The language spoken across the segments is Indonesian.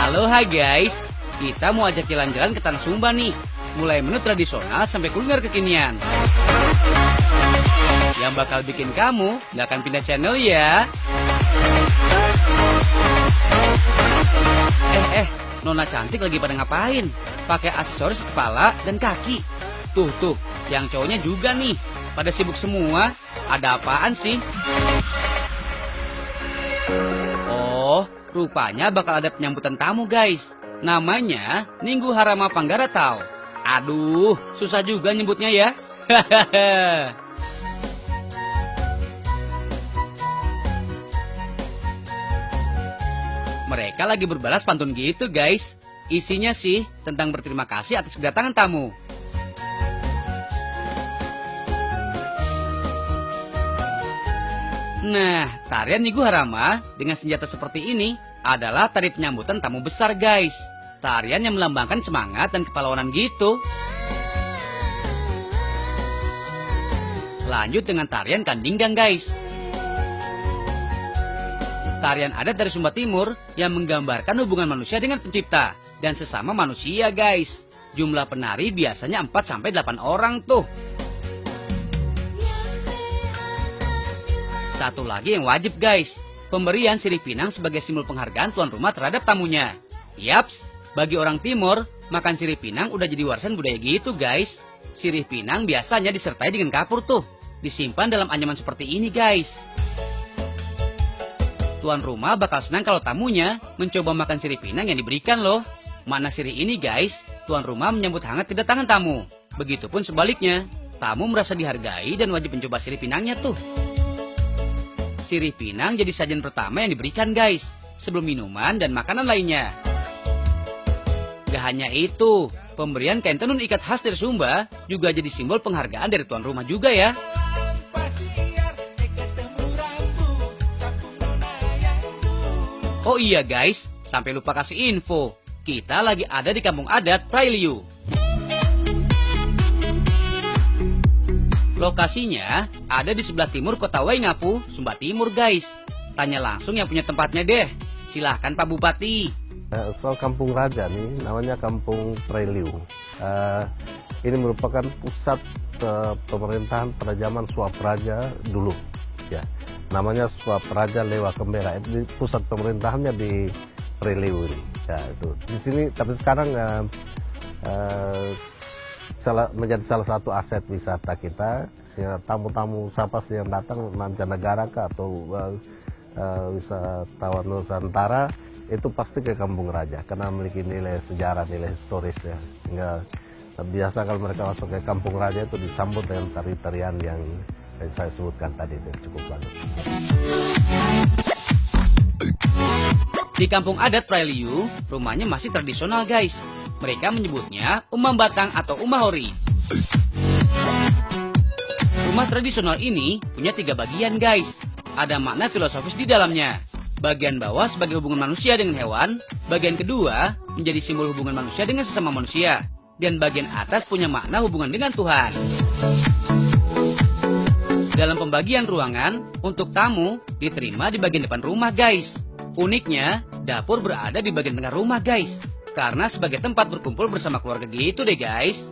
Aloha guys, kita mau ajak jalan-jalan ke Tanah Sumba nih. Mulai menu tradisional sampai kuliner kekinian. Yang bakal bikin kamu nggak akan pindah channel ya. Nona cantik lagi pada ngapain? Pakai aksesoris kepala dan kaki. Tuh, yang cowoknya juga nih. Pada sibuk semua. Ada apaan sih? Oh, rupanya bakal ada penyambutan tamu guys. Namanya Ninggu Harama Panggaratau. Aduh, susah juga nyebutnya ya. Mereka lagi berbalas pantun gitu guys. Isinya sih tentang berterima kasih atas kedatangan tamu. Nah, tarian Ninggu Harama dengan senjata seperti ini adalah tari penyambutan tamu besar guys. Tarian yang melambangkan semangat dan kepahlawanan gitu. Lanjut dengan tarian Kandinggang guys. Tarian adat dari Sumba Timur yang menggambarkan hubungan manusia dengan pencipta dan sesama manusia guys. Jumlah penari biasanya 4-8 orang tuh. Satu lagi yang wajib guys, pemberian sirih pinang sebagai simbol penghargaan tuan rumah terhadap tamunya. Yaps, bagi orang timur, makan sirih pinang udah jadi warisan budaya gitu guys. Sirih pinang biasanya disertai dengan kapur tuh, disimpan dalam anyaman seperti ini guys. Tuan rumah bakal senang kalau tamunya mencoba makan sirih pinang yang diberikan loh. Makna sirih ini guys, tuan rumah menyambut hangat kedatangan tamu. Begitupun sebaliknya, tamu merasa dihargai dan wajib mencoba sirih pinangnya tuh. Sirih pinang jadi sajian pertama yang diberikan guys, sebelum minuman dan makanan lainnya. Gak hanya itu, pemberian kain tenun ikat khas dari Sumba juga jadi simbol penghargaan dari tuan rumah juga ya. Oh iya guys, sampai lupa kasih info. Kita lagi ada di kampung adat Prailiu. Lokasinya ada di sebelah timur kota Waingapu, Sumba Timur guys. Tanya langsung yang punya tempatnya deh. Silahkan Pak Bupati. Soal Kampung Raja nih, namanya Kampung Prailiu. Ini merupakan pusat pemerintahan pada zaman Swapraja dulu. Ya, namanya Swapraja Lewa Kembera. Ini pusat pemerintahannya di Prailiu ini. Ya, itu di sini. Tapi sekarang menjadi salah satu aset wisata kita. Tamu-tamu siapa sih yang datang, mancanegara atau wisatawan Nusantara, itu pasti ke Kampung Raja karena memiliki nilai sejarah, nilai historis ya. Sehingga biasa kalau mereka masuk ke Kampung Raja itu disambut dengan tari-tarian yang saya sebutkan tadi, itu cukup bagus. Di kampung adat Prailiu, rumahnya masih tradisional guys. Mereka menyebutnya Umam Batang atau Umahori. Rumah tradisional ini punya 3 bagian guys. Ada makna filosofis di dalamnya. Bagian bawah sebagai hubungan manusia dengan hewan. Bagian kedua menjadi simbol hubungan manusia dengan sesama manusia. Dan bagian atas punya makna hubungan dengan Tuhan. Dalam pembagian ruangan, untuk tamu diterima di bagian depan rumah guys. Uniknya, dapur berada di bagian tengah rumah guys. Karena sebagai tempat berkumpul bersama keluarga gitu deh guys.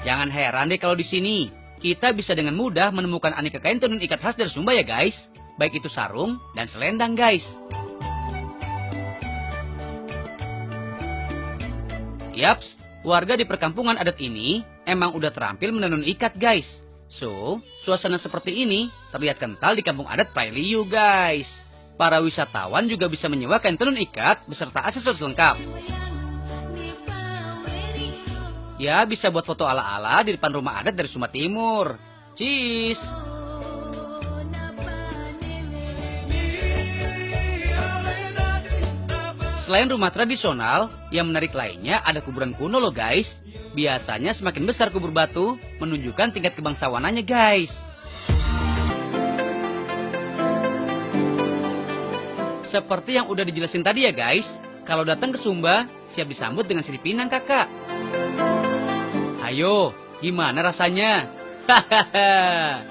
Jangan heran deh kalau di sini kita bisa dengan mudah menemukan aneka kain tenun ikat khas dari Sumba ya guys. Baik itu sarung dan selendang guys. Yaps, warga di perkampungan adat ini emang udah terampil menenun ikat guys. So, suasana seperti ini terlihat kental di kampung adat Prailiu guys. Para wisatawan juga bisa menyewa kain tenun ikat beserta aksesoris lengkap. Ya, bisa buat foto ala-ala di depan rumah adat dari Sumba Timur. Cheese! Selain rumah tradisional, yang menarik lainnya ada kuburan kuno loh guys. Biasanya semakin besar kubur batu, menunjukkan tingkat kebangsawanannya guys. Seperti yang udah dijelasin tadi ya guys, kalau datang ke Sumba, siap disambut dengan sirih pinang kakak. Ayo, gimana rasanya? Hahaha.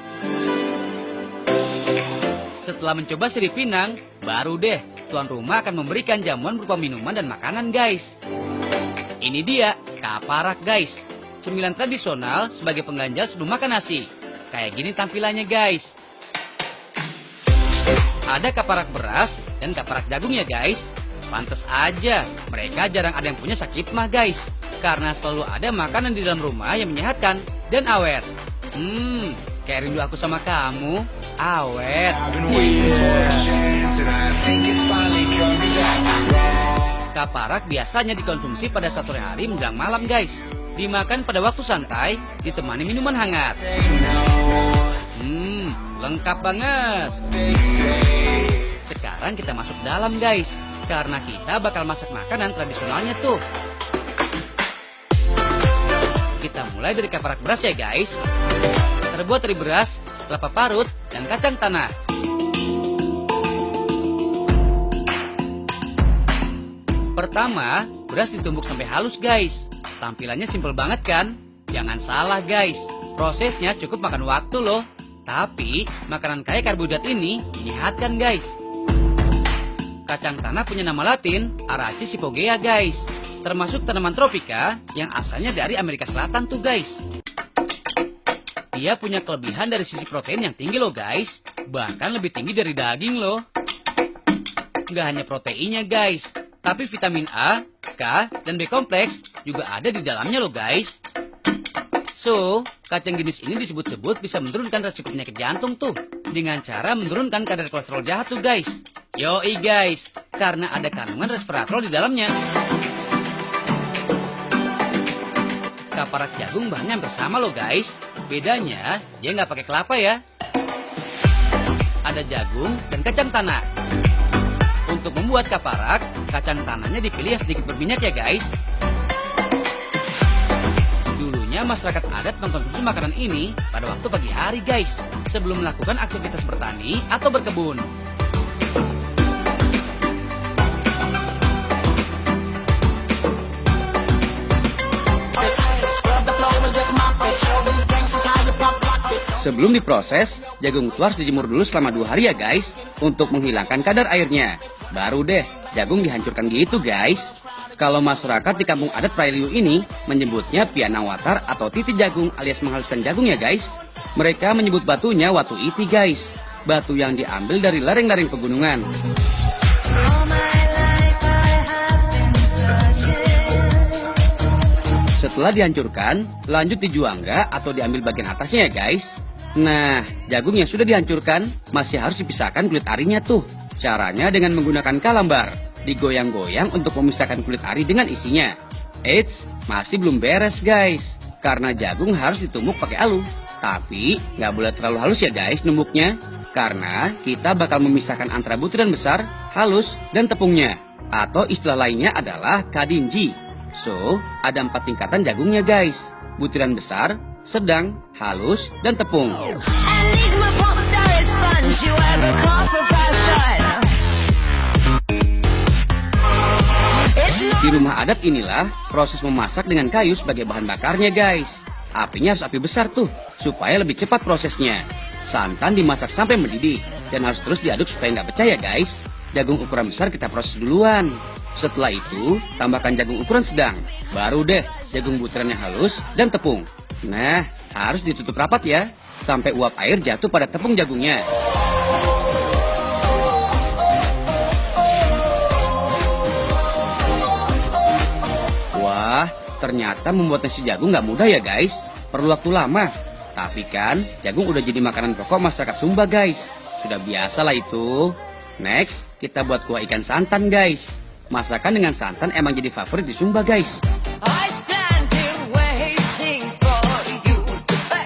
Setelah mencoba sirip pinang, baru deh tuan rumah akan memberikan jamuan berupa minuman dan makanan guys. Ini dia kaparak guys, cemilan tradisional sebagai pengganjal sebelum makan nasi. Kayak gini tampilannya guys. Ada kaparak beras dan kaparak jagung ya guys. Pantes aja mereka jarang ada yang punya sakit mah guys, karena selalu ada makanan di dalam rumah yang menyehatkan dan awet. Kayak rindu aku sama kamu, awet. Kaparak biasanya dikonsumsi pada saat sore hari menjelang malam guys. Dimakan pada waktu santai, ditemani minuman hangat. Lengkap banget. Sekarang kita masuk dalam guys, karena kita bakal masak makanan tradisionalnya tuh. Kita mulai dari kaparak beras ya guys. Terbuat dari beras, kelapa parut, dan kacang tanah. Pertama, beras ditumbuk sampai halus guys. Tampilannya simpel banget kan? Jangan salah guys, prosesnya cukup makan waktu loh. Tapi, makanan kaya karbohidrat ini menyehatkan guys. Kacang tanah punya nama latin Arachis hypogea guys, termasuk tanaman tropika yang asalnya dari Amerika Selatan tuh guys. Dia punya kelebihan dari sisi protein yang tinggi loh guys, bahkan lebih tinggi dari daging loh. Nggak hanya proteinnya guys, tapi vitamin A, K, dan B kompleks juga ada di dalamnya loh guys. So, kacang jenis ini disebut-sebut bisa menurunkan resiko penyakit jantung tuh, dengan cara menurunkan kadar kolesterol jahat tuh guys. Yoi guys, karena ada kandungan resveratrol di dalamnya. Kaparak jagung bahannya hampir sama loh guys. Bedanya, dia nggak pakai kelapa ya. Ada jagung dan kacang tanah. Untuk membuat kaparak, kacang tanahnya dipilih yang sedikit berminyak ya guys. Dulunya masyarakat adat mengkonsumsi makanan ini pada waktu pagi hari guys, sebelum melakukan aktivitas bertani atau berkebun. Sebelum diproses, jagung itu harus dijemur dulu selama 2 hari ya guys, untuk menghilangkan kadar airnya. Baru deh, jagung dihancurkan gitu guys. Kalau masyarakat di kampung adat Prailiu ini menyebutnya pianawatar atau titi jagung alias menghaluskan jagung ya guys. Mereka menyebut batunya watu iti guys, batu yang diambil dari lereng-lereng pegunungan. Setelah dihancurkan, lanjut dijuangga atau diambil bagian atasnya ya guys. Nah, jagung yang sudah dihancurkan masih harus dipisahkan kulit arinya tuh. Caranya dengan menggunakan kalambar, digoyang-goyang untuk memisahkan kulit ari dengan isinya. Eits, masih belum beres guys, karena jagung harus ditumbuk pakai alu. Tapi nggak boleh terlalu halus ya guys numbuknya, karena kita bakal memisahkan antara butiran besar, halus, dan tepungnya. Atau istilah lainnya adalah kadinji. So, ada 4 tingkatan jagungnya guys. Butiran besar, sedang, halus, dan tepung. Di rumah adat inilah proses memasak dengan kayu sebagai bahan bakarnya guys. Apinya harus api besar tuh, supaya lebih cepat prosesnya. Santan dimasak sampai mendidih, dan harus terus diaduk supaya nggak pecah ya guys. Jagung ukuran besar kita proses duluan. Setelah itu, tambahkan jagung ukuran sedang. Baru deh, jagung butirannya halus dan tepung. Nah, harus ditutup rapat ya, sampai uap air jatuh pada tepung jagungnya. Wah, ternyata membuat nasi jagung nggak mudah ya guys. Perlu waktu lama. Tapi kan, jagung udah jadi makanan pokok masyarakat Sumba guys. Sudah biasa lah itu. Next, kita buat kuah ikan santan guys. Masakan dengan santan emang jadi favorit di Sumba guys.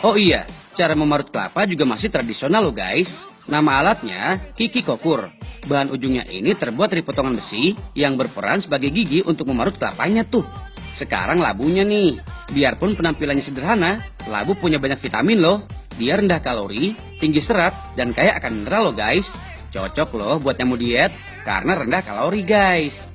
Oh iya, cara memarut kelapa juga masih tradisional loh guys. Nama alatnya kiki kokur. Bahan ujungnya ini terbuat dari potongan besi yang berperan sebagai gigi untuk memarut kelapanya tuh. Sekarang labunya nih. Biarpun penampilannya sederhana, labu punya banyak vitamin loh. Dia rendah kalori, tinggi serat, dan kaya akan mineral loh guys. Cocok loh buat yang mau diet, karena rendah kalori guys.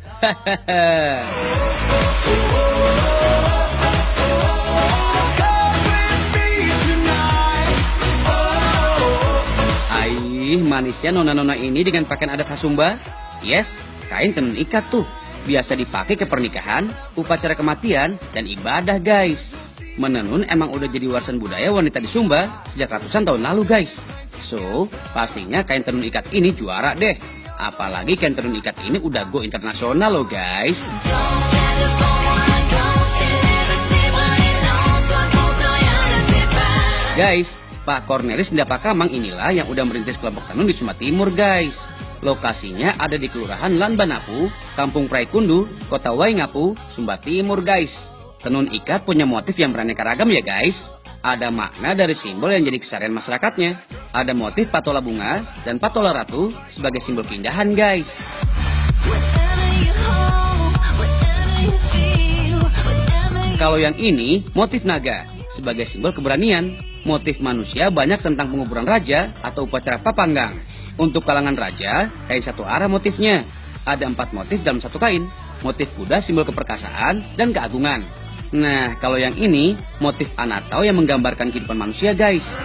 sih manisnya nona-nona ini dengan pakaian adat khas Sumba? Yes, kain tenun ikat tuh. Biasa dipakai ke pernikahan, upacara kematian, dan ibadah guys. Menenun emang udah jadi warisan budaya wanita di Sumba sejak ratusan tahun lalu guys. So, pastinya kain tenun ikat ini juara deh. Apalagi kain tenun ikat ini udah go internasional loh guys. Guys, Pak Cornelis Ndapakamang inilah yang udah merintis kelompok tenun di Sumba Timur guys. Lokasinya ada di Kelurahan Lanbanapu, Kampung Praikundu, Kota Waingapu, Sumba Timur guys. Tenun ikat punya motif yang beraneka ragam ya guys. Ada makna dari simbol yang jadi keseharian masyarakatnya. Ada motif patola bunga dan patola ratu sebagai simbol keindahan guys. Kalau yang ini motif naga sebagai simbol keberanian. Motif manusia banyak tentang penguburan raja atau upacara papanggang. Untuk kalangan raja, kain satu arah motifnya. Ada 4 motif dalam satu kain. Motif kuda simbol keperkasaan dan keagungan. Nah, kalau yang ini, motif anatau yang menggambarkan kehidupan manusia guys.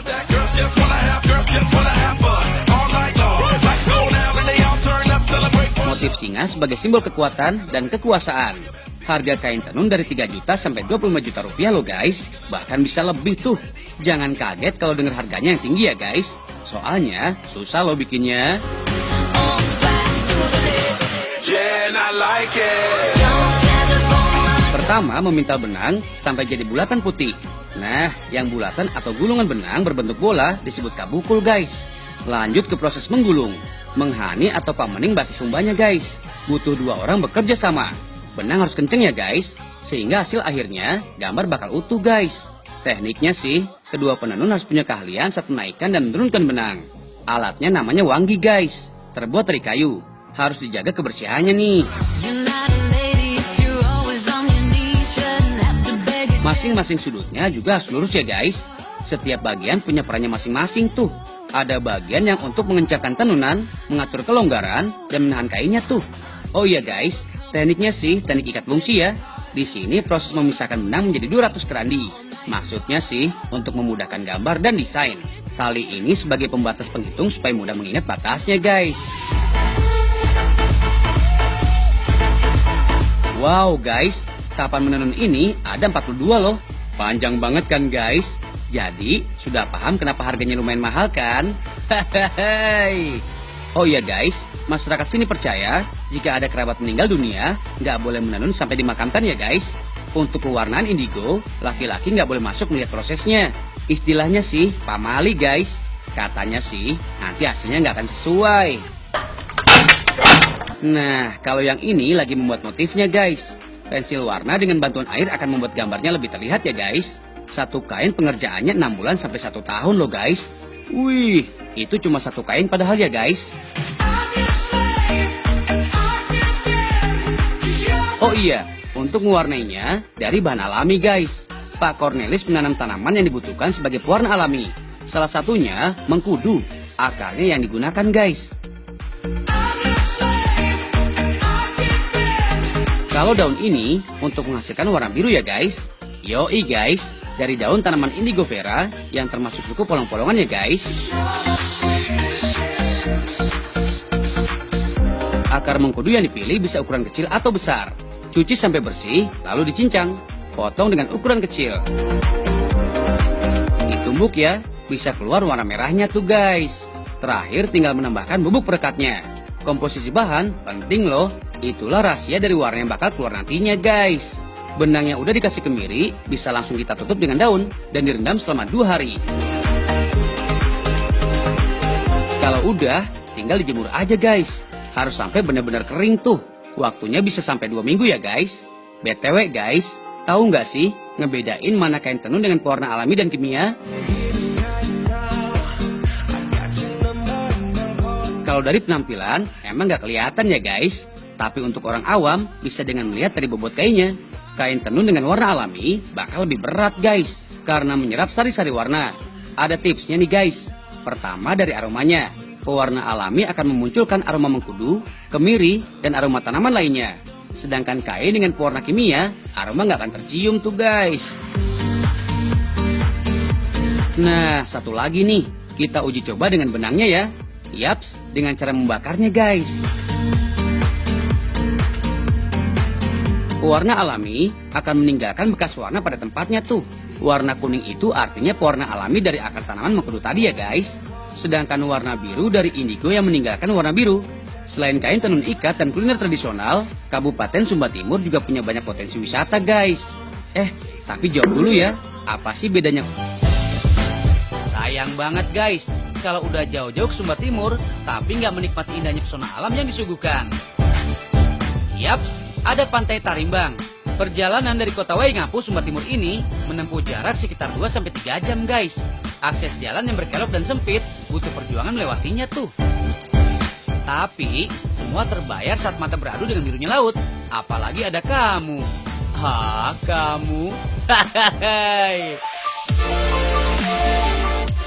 Motif singa sebagai simbol kekuatan dan kekuasaan. Harga kain tenun dari 3 juta sampai 25 juta rupiah loh guys. Bahkan bisa lebih tuh. Jangan kaget kalau dengar harganya yang tinggi ya guys. Soalnya susah loh bikinnya. Pertama meminta benang sampai jadi bulatan putih. Nah, yang bulatan atau gulungan benang berbentuk bola disebut kabukul guys. Lanjut ke proses menggulung. Menghani atau pamening bahasa Sumbanya guys. Butuh 2 orang bekerja sama. Benang harus kenceng ya guys, sehingga hasil akhirnya gambar bakal utuh guys. Tekniknya sih, kedua penenun harus punya keahlian saat menaikkan dan menurunkan benang. Alatnya namanya wanggi guys, terbuat dari kayu. Harus dijaga kebersihannya nih. Masing-masing sudutnya juga harus lurus ya guys. Setiap bagian punya perannya masing-masing tuh. Ada bagian yang untuk mengencangkan tenunan, mengatur kelonggaran, dan menahan kainnya tuh. Oh iya guys, tekniknya sih teknik ikat lungsi ya. Di sini proses memisahkan benang menjadi 200 kerandi. Maksudnya sih untuk memudahkan gambar dan desain. Tali ini sebagai pembatas penghitung supaya mudah mengingat batasnya guys. Wow guys, tapan menenun ini ada 42 loh. Panjang banget kan guys. Jadi sudah paham kenapa harganya lumayan mahal kan? Hehehe. Oh iya guys, masyarakat sini percaya jika ada kerabat meninggal dunia nggak boleh menenun sampai dimakamkan ya guys. Untuk pewarnaan indigo, laki-laki nggak boleh masuk melihat prosesnya. Istilahnya sih pamali guys. Katanya sih nanti hasilnya nggak akan sesuai. Nah, kalau yang ini lagi membuat motifnya guys. Pensil warna dengan bantuan air akan membuat gambarnya lebih terlihat ya guys. Satu kain pengerjaannya 6 bulan sampai 1 tahun loh guys. Wih, itu cuma 1 kain padahal ya guys. Oh iya, untuk mewarnainya dari bahan alami guys. Pak Cornelis menanam tanaman yang dibutuhkan sebagai pewarna alami. Salah satunya mengkudu, akarnya yang digunakan guys. Kalau daun ini untuk menghasilkan warna biru ya guys. Yoi guys, dari daun tanaman indigo vera yang termasuk suku polong-polongan ya guys. Akar mengkudu yang dipilih bisa ukuran kecil atau besar. Cuci sampai bersih, lalu dicincang. Potong dengan ukuran kecil. Ditumbuk ya, bisa keluar warna merahnya tuh guys. Terakhir tinggal menambahkan bubuk perekatnya. Komposisi bahan penting loh. Itulah rahasia dari warna yang bakal keluar nantinya guys. Benang yang udah dikasih kemiri bisa langsung kita tutup dengan daun dan direndam selama 2 hari. Kalau udah, tinggal dijemur aja guys. Harus sampai benar-benar kering tuh. Waktunya bisa sampai 2 minggu ya guys. BTW guys, tahu nggak sih ngebedain mana kain tenun dengan pewarna alami dan kimia? Kalau dari penampilan emang nggak kelihatan ya guys. Tapi untuk orang awam bisa dengan melihat dari bobot kainnya. Kain tenun dengan warna alami bakal lebih berat guys, karena menyerap sari-sari warna. Ada tipsnya nih guys. Pertama dari aromanya. Pewarna alami akan memunculkan aroma mengkudu, kemiri, dan aroma tanaman lainnya. Sedangkan kain dengan pewarna kimia, aroma nggak akan tercium tuh guys. Nah, satu lagi nih, kita uji coba dengan benangnya ya. Yaps, dengan cara membakarnya guys. Pewarna alami akan meninggalkan bekas warna pada tempatnya tuh. Warna kuning itu artinya pewarna alami dari akar tanaman mengkudu tadi ya guys. Sedangkan warna biru dari indigo yang meninggalkan warna biru. Selain kain tenun ikat dan kuliner tradisional, Kabupaten Sumba Timur juga punya banyak potensi wisata guys. Tapi jawab dulu ya, apa sih bedanya? Sayang banget guys, kalau udah jauh-jauh ke Sumba Timur, tapi nggak menikmati indahnya pesona alam yang disuguhkan. Yaps, ada Pantai Tarimbang. Perjalanan dari kota Waingapu, Sumba Timur ini menempuh jarak sekitar 2-3 jam guys. Akses jalan yang berkelok dan sempit, butuh perjuangan melewatinya tuh. Tapi, semua terbayar saat mata beradu dengan birunya laut. Apalagi ada kamu. Kamu.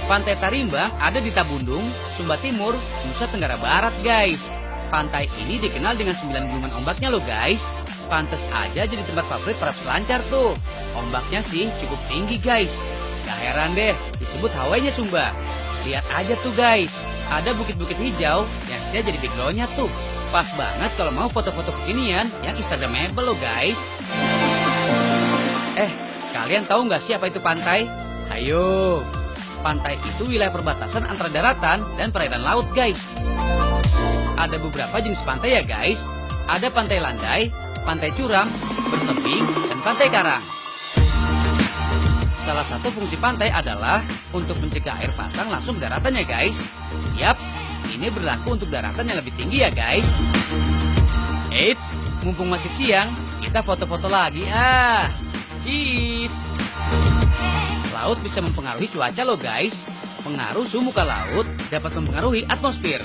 Pantai Tarimbang ada di Tabundung, Sumba Timur, Nusa Tenggara Barat guys. Pantai ini dikenal dengan 9 gulungan ombaknya loh guys. Pantes aja jadi tempat favorit para peselancar tuh. Ombaknya sih cukup tinggi guys. Gak heran deh disebut Hawaii-nya Sumba. Lihat aja tuh guys, ada bukit-bukit hijau yang setia jadi background-nya tuh. Pas banget kalau mau foto-foto kekinian yang instagramable loh guys. Kalian tahu nggak sih apa itu pantai? Ayo, pantai itu wilayah perbatasan antara daratan dan perairan laut guys. Ada beberapa jenis pantai ya guys. Ada pantai landai, pantai curam, bertebing, dan pantai karang. Salah satu fungsi pantai adalah untuk mencegah air pasang langsung ke daratan ya guys. Yaps, ini berlaku untuk daratan yang lebih tinggi ya guys. Eits, mumpung masih siang, kita foto-foto lagi Cheese. Laut bisa mempengaruhi cuaca loh guys. Pengaruh suhu muka laut dapat mempengaruhi atmosfer.